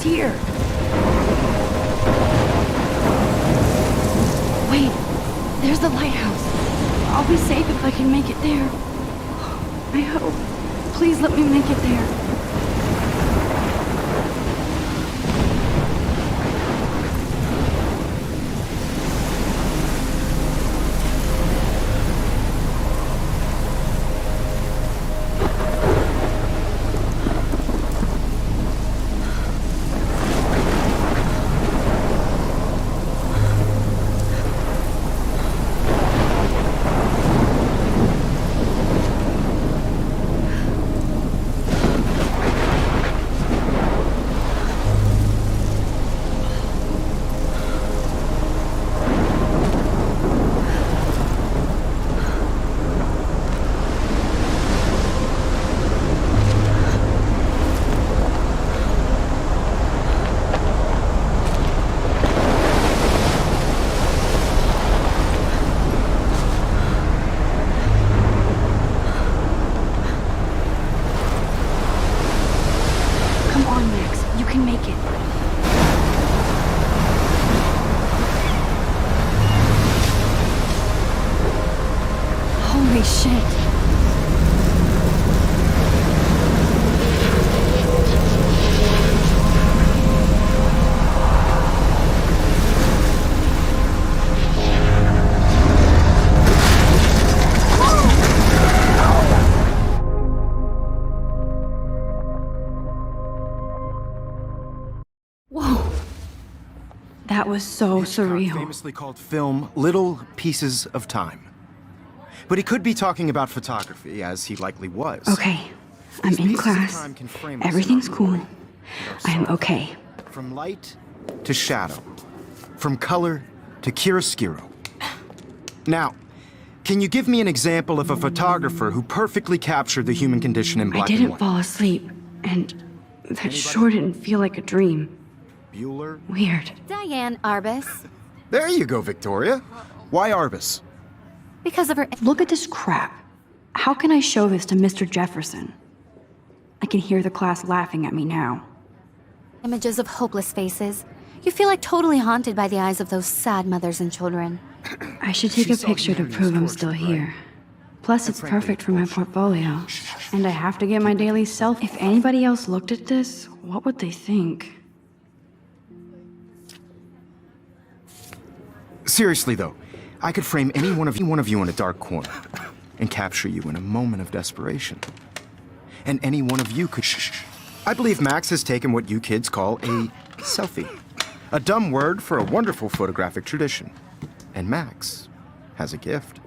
here. Wait, there's the lighthouse. I'll be safe if I can make it there. I hope. Please let me make it there. Holy shit. Whoa. That was so surreal. Famously called film Little Pieces of Time. But he could be talking about photography, as he likely was. Okay, I'm in class. Everything's cool. I'm okay. From light to shadow. From color to chiaroscuro. Now, can you give me an example of a photographer who perfectly captured the human condition in black and white? I didn't fall asleep, and that sure didn't feel like a dream. Bueller? Weird. Diane Arbus. There you go, Victoria. Why Arbus? Because of her... Look at this crap. How can I show this to Mr. Jefferson? I can hear the class laughing at me now. Images of hopeless faces. You feel like totally haunted by the eyes of those sad mothers and children. I should take a picture to prove I'm still here. Plus, it's perfect for my portfolio. And I have to get my daily selfie. If anybody else looked at this, what would they think? Seriously, though, I could frame any one of you in a dark corner and capture you in a moment of desperation. And any one of you could I believe Max has taken what you kids call a selfie. A dumb word for a wonderful photographic tradition. And Max has a gift.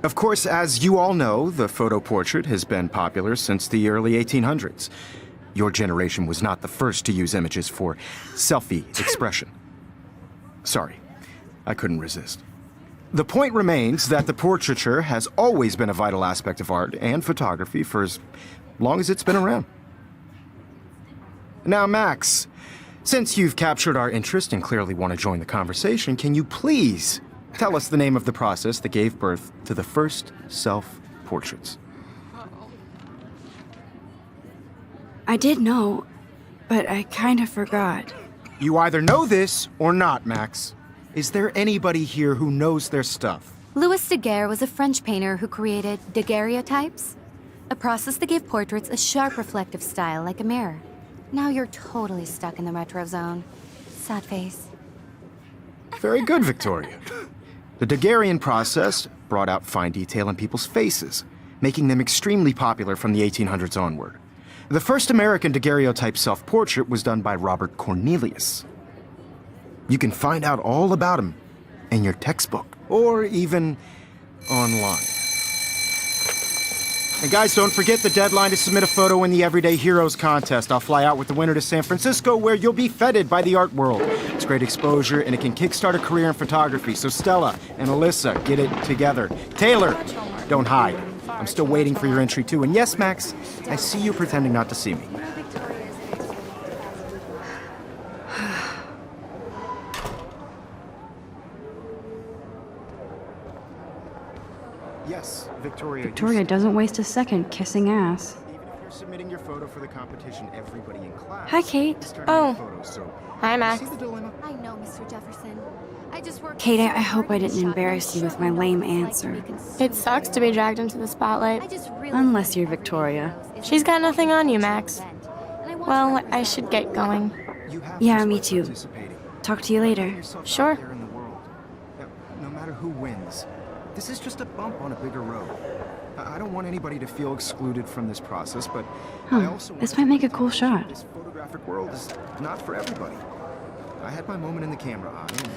Of course, as you all know, the photo portrait has been popular since the early 1800s. Your generation was not the first to use images for selfie expression. Sorry, I couldn't resist. The point remains that the portraiture has always been a vital aspect of art and photography for as long as it's been around. Now, Max, since you've captured our interest and clearly want to join the conversation, can you please tell us the name of the process that gave birth to the first self-portraits? I did know, but I kind of forgot. You either know this or not, Max. Is there anybody here who knows their stuff? Louis Daguerre was a French painter who created daguerreotypes, a process that gave portraits a sharp reflective style like a mirror. Now you're totally stuck in the retro zone. Sad face. Very good, Victoria. The Daguerrean process brought out fine detail in people's faces, making them extremely popular from the 1800s onward. The first American daguerreotype self-portrait was done by Robert Cornelius. You can find out all about him in your textbook, or even online. And guys, don't forget the deadline to submit a photo in the Everyday Heroes contest. I'll fly out with the winner to San Francisco, where you'll be feted by the art world. It's great exposure, and it can kickstart a career in photography. So Stella and Alyssa, get it together. Taylor, don't hide. I'm still waiting for your entry too. And yes, Max, I see you pretending not to see me. Yes, Victoria. Victoria doesn't waste a second kissing ass. Even if you're submitting your photo for the competition, everybody in class. Hi, Kate. started Oh. taking photos, so Hi, Max. see the dilemma? I know, Mr. Jefferson. I just worked Kate, so I hope hard I to didn't shop, embarrass and you I'm with sure my I know lame what it's like to answer. be consumed It sucks to be dragged into the I spotlight. just really Unless think you're every Victoria. one of those is She's got an nothing on you, important Max. event, and I want to Well, I represent should you get well. going. You have Yeah, to me start too. participating. Talk to you later. Put yourself out Sure. there in the world. No matter who wins, this is just a bump on a bigger road. I don't want anybody to feel excluded from this process, but I also want This might make a everybody cool to know shot. This photographic world is not for everybody. I had my moment in the camera eye, and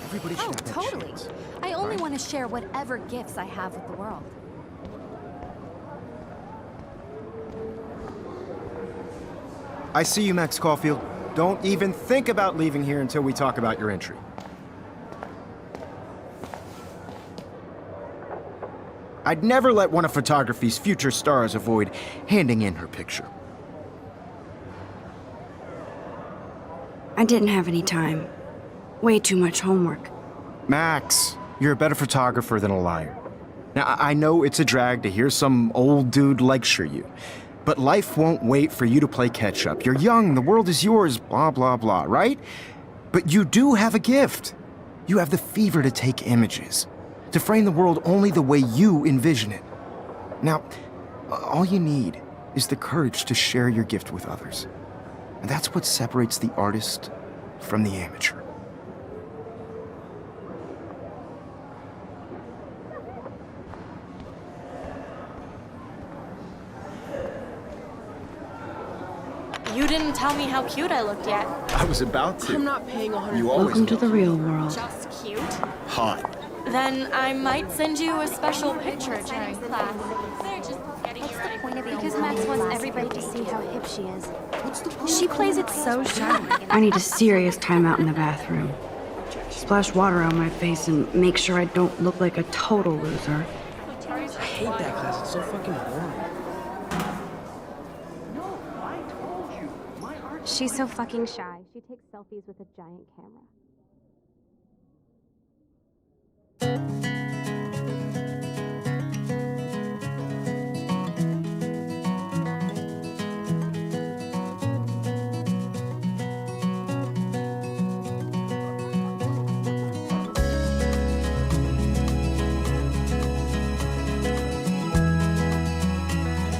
everybody should Oh, have that totally. chance. I only Right? want to share whatever gifts I have with the world. I see you, Max Caulfield. Don't even think about leaving here until we talk about your entry. I'd never let one of photography's future stars avoid handing in her picture. I didn't have any time. Way too much homework. Max, you're a better photographer than a liar. Now, I know it's a drag to hear some old dude lecture you, but life won't wait for you to play catch up. You're young, the world is yours, blah, blah, blah, right? But you do have a gift. You have the fever to take images, to frame the world only the way you envision it. Now, all you need is the courage to share your gift with others. And that's what separates the artist from the amateur. You didn't tell me how cute I looked yet. I was about to. I'm not paying 100. You always Welcome to the real world. Just cute. hot. Then I might send you a special picture during class. They're just getting you ready. Because Max wants everybody to see how hip she is. She plays it so shy. I need a serious timeout in the bathroom. Splash water on my face and make sure I don't look like a total loser. I hate that class. It's so fucking boring. She's so fucking shy. She takes selfies with a giant camera.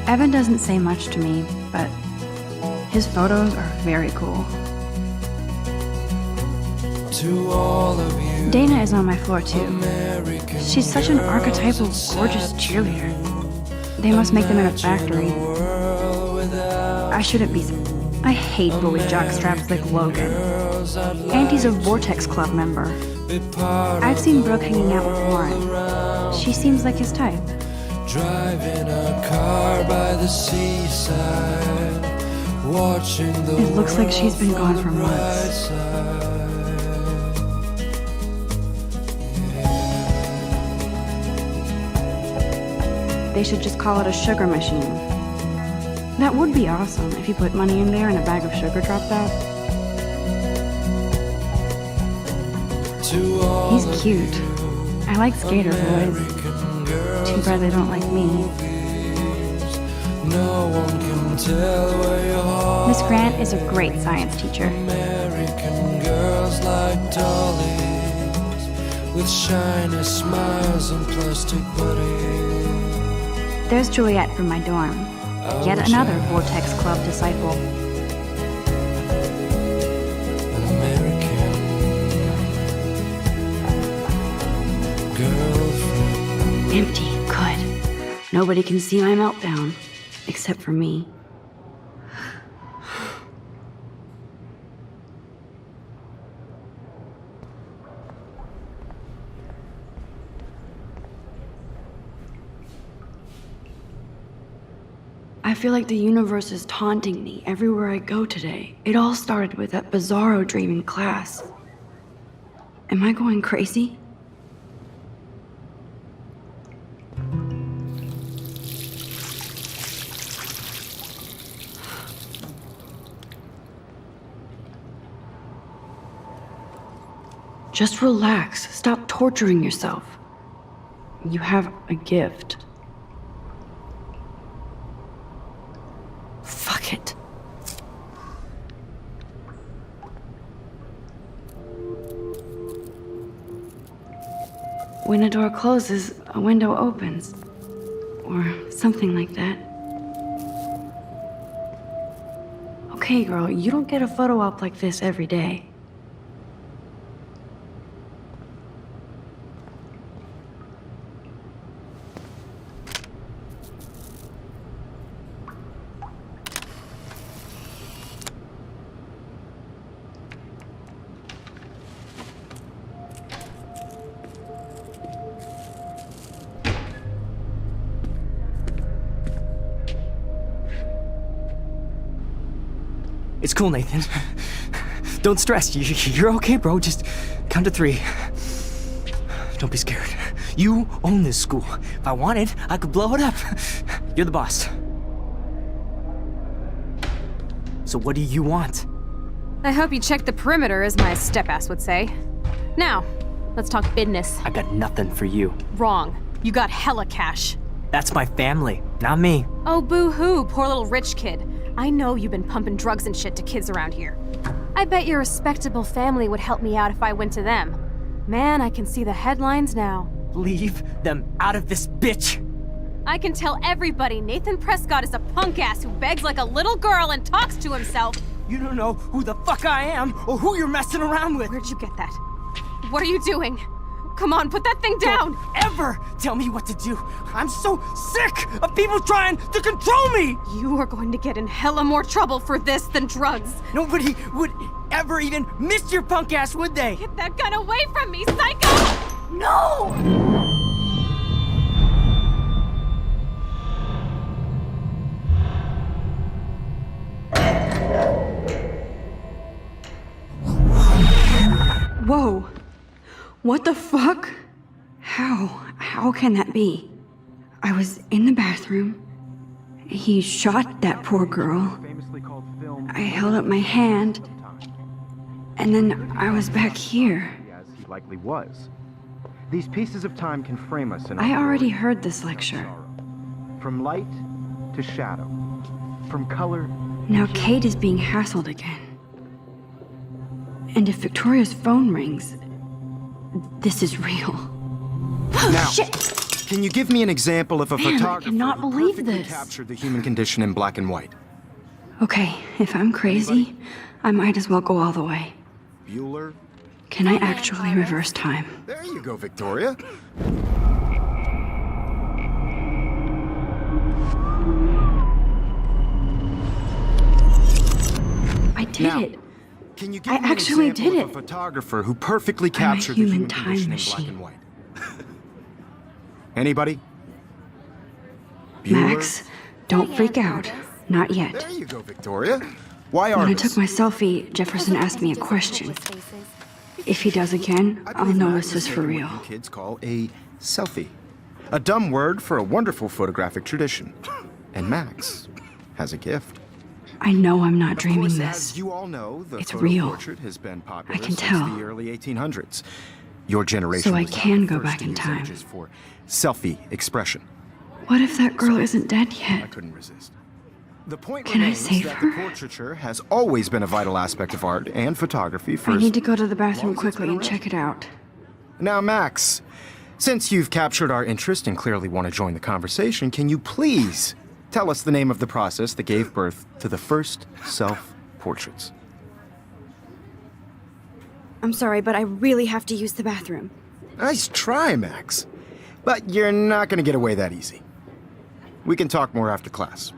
Evan doesn't say much to me, but his photos are very cool. To all of you, Dana is on my floor too. American She's such an girls, archetypal, it's gorgeous sad cheerleader. They must make them in a factory. world without I shouldn't be. I hate bully jockstraps like Logan. girls. I'd And he's a Vortex Club member. be part I've of seen Brooke hanging out with Warren. She seems like his type. driving a car by the seaside, watching the It looks like she's been world gone for from the bright months. side. They should just call it a sugar machine. That would be awesome if you put money in there and a bag of sugar dropped out. To all He's of cute. I like skater boys. American girls, Too bad they don't like me. no one can tell where your heart. Miss Grant is a great science teacher. American girls like dollies, with shiny smiles and plastic bodies. There's Juliet from my dorm. Yet another Vortex Club disciple. An American girlfriend. Empty. Good. Nobody can see my meltdown. Except for me. I feel like the universe is taunting me everywhere I go today. It all started with that bizarro dream in class. Am I going crazy? Just relax. Stop torturing yourself. You have a gift. when a door closes, a window opens. Or something like that. Okay, girl, you don't get a photo op like this every day. It's cool, Nathan. Don't stress. You're okay, bro. Just count to 3. Don't be scared. You own this school. If I wanted, I could blow it up. You're the boss. So what do you want? I hope you checked the perimeter, as my step-ass would say. Now, let's talk business. I got nothing for you. Wrong. You got hella cash. That's my family, not me. Oh, boo-hoo, poor little rich kid. I know you've been pumping drugs and shit to kids around here. I bet your respectable family would help me out if I went to them. Man, I can see the headlines now. Leave them out of this bitch! I can tell everybody Nathan Prescott is a punk ass who begs like a little girl and talks to himself. You don't know who the fuck I am or who you're messing around with. Where'd you get that? What are you doing? Come on, put that thing down! Don't ever tell me what to do. I'm so sick of people trying to control me! You are going to get in hella more trouble for this than drugs. Nobody would ever even miss your punk ass, would they? Get that gun away from me, psycho! No! Whoa. What the fuck? How can that be? I was in the bathroom. He shot that poor girl. I held up my hand. And then I was back here. As he likely was. These pieces of time can frame us in I already heard this lecture. From light to shadow. From color. Now Kate is being hassled again. And if Victoria's phone rings, this is real. Now, Shit! can you give me an example of a Man, I photographer cannot who believe perfectly this. captured the human condition in black and white? Okay, if I'm crazy, I might as well go all the way. Bueller? Can I actually reverse time? There you go, Victoria. I did Now, it. Can you give I me actually an example did of it. a photographer who perfectly I'm a captured the human human time condition in machine. black and white? Anybody? Bueller? Max, don't freak out. Not yet. There you go, Victoria. Why are When I took my selfie, Jefferson asked me a question. If he does again, I'll know this is for real. What you kids call a selfie. A dumb word for a wonderful photographic tradition. And Max has a gift. I know I'm not Of dreaming course, this. as you all know, the It's photo real. portrait has been popular I can since tell. the early 1800s. Your generation So I was not can the go first back to in use time. images for selfie expression. What if that girl isn't dead I yet? couldn't resist. The point Can I remains save that her? the portraiture has always been a vital aspect of art and photography for I as need to go to the bathroom long as it's quickly been and check it out. Now, Max, since you've captured our interest and clearly want to join the conversation, can you please tell us the name of the process that gave birth to the first self-portraits? I'm sorry, but I really have to use the bathroom. Nice try, Max. But you're not going to get away that easy. We can talk more after class.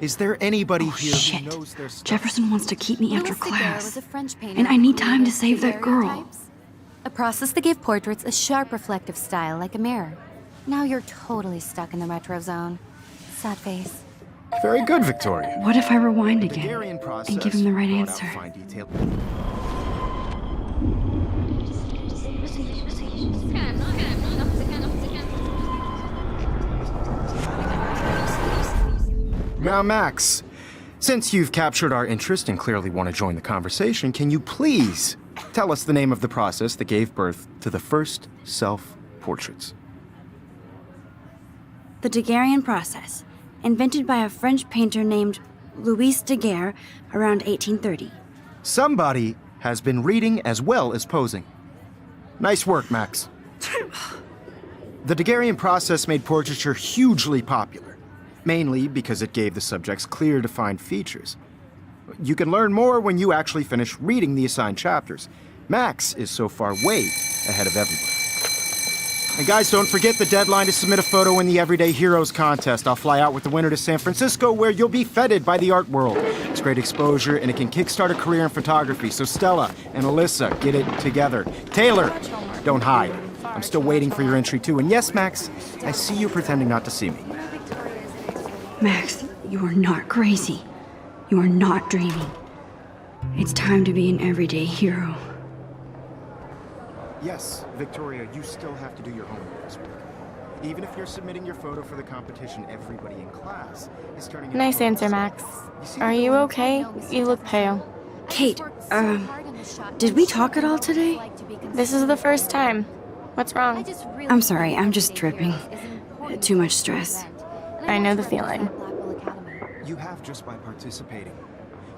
Is there anybody Oh, here shit. who knows their stuff? Jefferson wants to keep me after Louis Daguerre class. was a French painter And I who need time to created save that girl. daguerreotypes, a process that gave portraits a sharp reflective style like a mirror. Now you're totally stuck in the retro zone. Sad face. Very good, Victoria. What if I rewind The again Daguerrean process and give him the right brought out answer? fine detail. Now, Max, since you've captured our interest and clearly want to join the conversation, can you please tell us the name of the process that gave birth to the first self-portraits? The Daguerrean process, invented by a French painter named Louis Daguerre around 1830. Somebody has been reading as well as posing. Nice work, Max. The Daguerrean process made portraiture hugely popular, mainly because it gave the subjects clear, defined features. You can learn more when you actually finish reading the assigned chapters. Max is so far way ahead of everybody. And guys, don't forget the deadline to submit a photo in the Everyday Heroes contest. I'll fly out with the winner to San Francisco, where you'll be feted by the art world. It's great exposure, and it can kickstart a career in photography. So Stella and Alyssa, get it together. Taylor, don't hide. I'm still waiting for your entry too. And yes, Max, I see you pretending not to see me. Max, you are not crazy. You are not dreaming. It's time to be an everyday hero. Yes, Victoria, you still have to do your homework this week. Even if you're submitting your photo for the competition, everybody in class is turning in Nice photos. answer, Max. You see Are the you point? okay? You look pale. Kate, did we talk at all today? This is the first time. What's wrong? I'm sorry, I'm just tripping. Too much stress. I know the feeling. You have just by participating.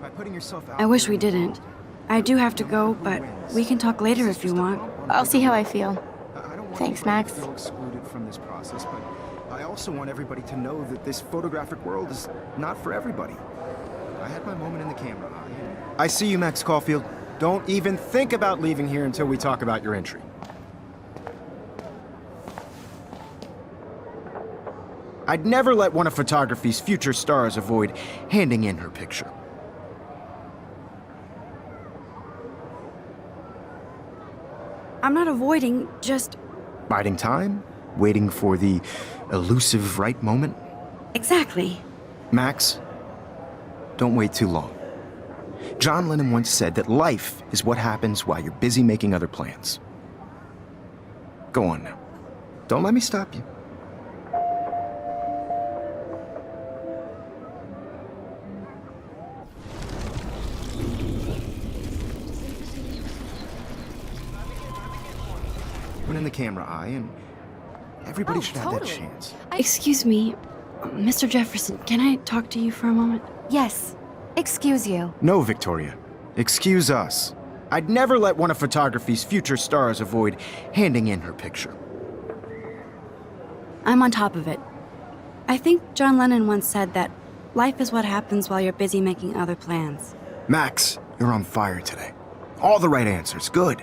By putting yourself out I wish there we in the didn't. world. I do have to go, but we can talk later if you want. I'll see how I feel. I don't want Thanks, anybody Max. to feel excluded from this process, but I also want everybody to know that this photographic world is not for everybody. I had my moment in the camera eye. I see you, Max Caulfield. Don't even think about leaving here until we talk about your entry. I'd never let one of photography's future stars avoid handing in her picture. I'm not avoiding, just... Biding time? Waiting for the elusive right moment? Exactly. Max, don't wait too long. John Lennon once said that life is what happens while you're busy making other plans. Go on now. Don't let me stop you. Put in the camera eye, and everybody should have that chance. Excuse me, Mr. Jefferson, can I talk to you for a moment? Yes. Excuse you. No, Victoria. Excuse us. I'd never let one of photography's future stars avoid handing in her picture. I'm on top of it. I think John Lennon once said that life is what happens while you're busy making other plans. Max, you're on fire today. All the right answers. Good.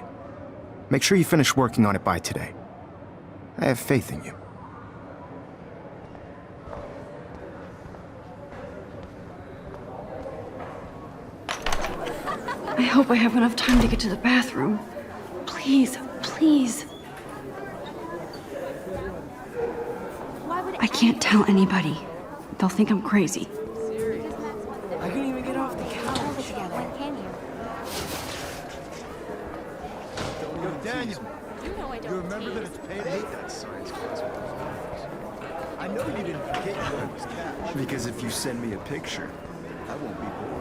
Make sure you finish working on it by today. I have faith in you. I hope I have enough time to get to the bathroom. Please, please. I can't tell anybody. They'll think I'm crazy. I couldn't even get off the couch. Daniel, you remember that it's payday? I hate that science class. I know you didn't forget you was cash. Because if you send me a picture, I won't be bored.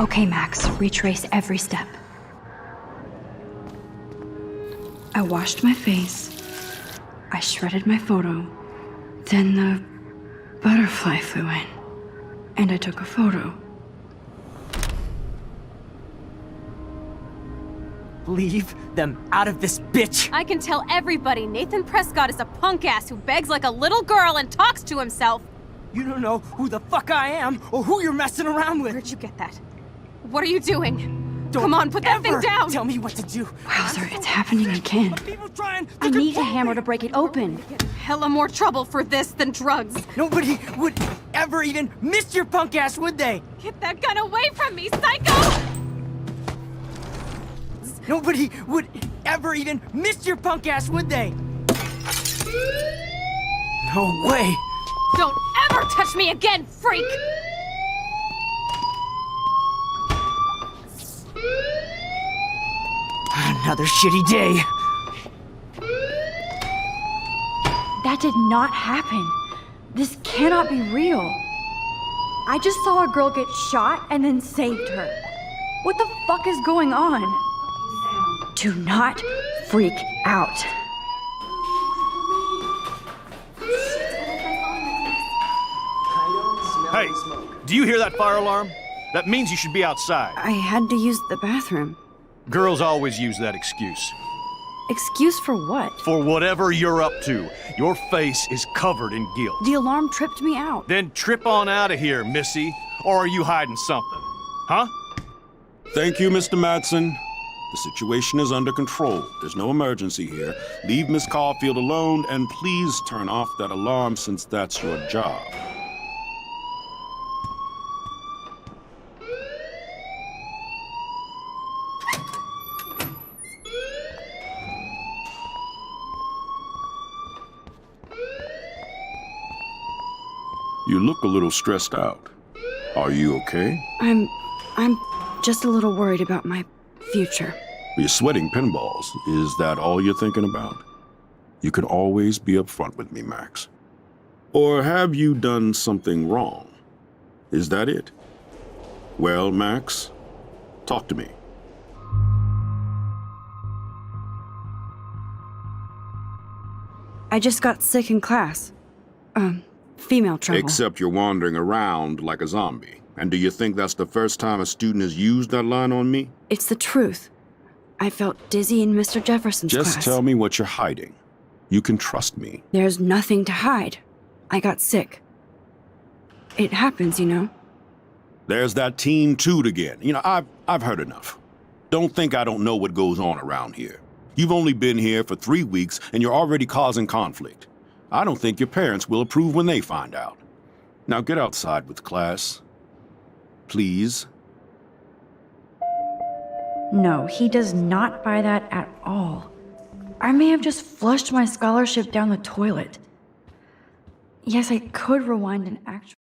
Okay, Max, retrace every step. I washed my face. I shredded my photo. Then the butterfly flew in. And I took a photo. Leave them out of this bitch! I can tell everybody Nathan Prescott is a punk ass who begs like a little girl and talks to himself. You don't know who the fuck I am or who you're messing around with. Where'd you get that? What are you doing? Don't Come on, put that thing ever down! Tell me what to do. Wowzer, it's happening again. People trying I need a hammer to break it open. Hella more trouble for this than drugs. Nobody would ever even miss your punk ass, would they? Get that gun away from me, psycho! Nobody would ever even miss your punk ass, would they? No way. Don't ever touch me again, freak! Another shitty day. That did not happen. This cannot be real. I just saw a girl get shot and then saved her. What the fuck is going on? Do not freak out. Hey, do you hear that fire alarm? That means you should be outside. I had to use the bathroom. Girls always use that excuse. Excuse for what? For whatever you're up to. Your face is covered in guilt. The alarm tripped me out. Then trip on out of here, Missy. Or are you hiding something? Huh? Thank you, Mr. Madsen. The situation is under control. There's no emergency here. Leave Miss Caulfield alone, and please turn off that alarm since that's your job. You look a little stressed out. Are you okay? I'm just a little worried about my future. You're sweating pinballs. Is that all you're thinking about? You can always be upfront with me, Max. Or have you done something wrong? Is that it? Well, Max, talk to me. I just got sick in class. Female trouble. Except you're wandering around like a zombie. And do you think that's the first time a student has used that line on me? It's the truth. I felt dizzy in Mr. Jefferson's class. Just tell me what you're hiding. You can trust me. There's nothing to hide. I got sick. It happens, you know. There's that teen toot again. You know, I've heard enough. Don't think I don't know what goes on around here. You've only been here for 3 weeks and you're already causing conflict. I don't think your parents will approve when they find out. Now get outside with class. Please. No, he does not buy that at all. I may have just flushed my scholarship down the toilet. Yes, I could rewind an actual...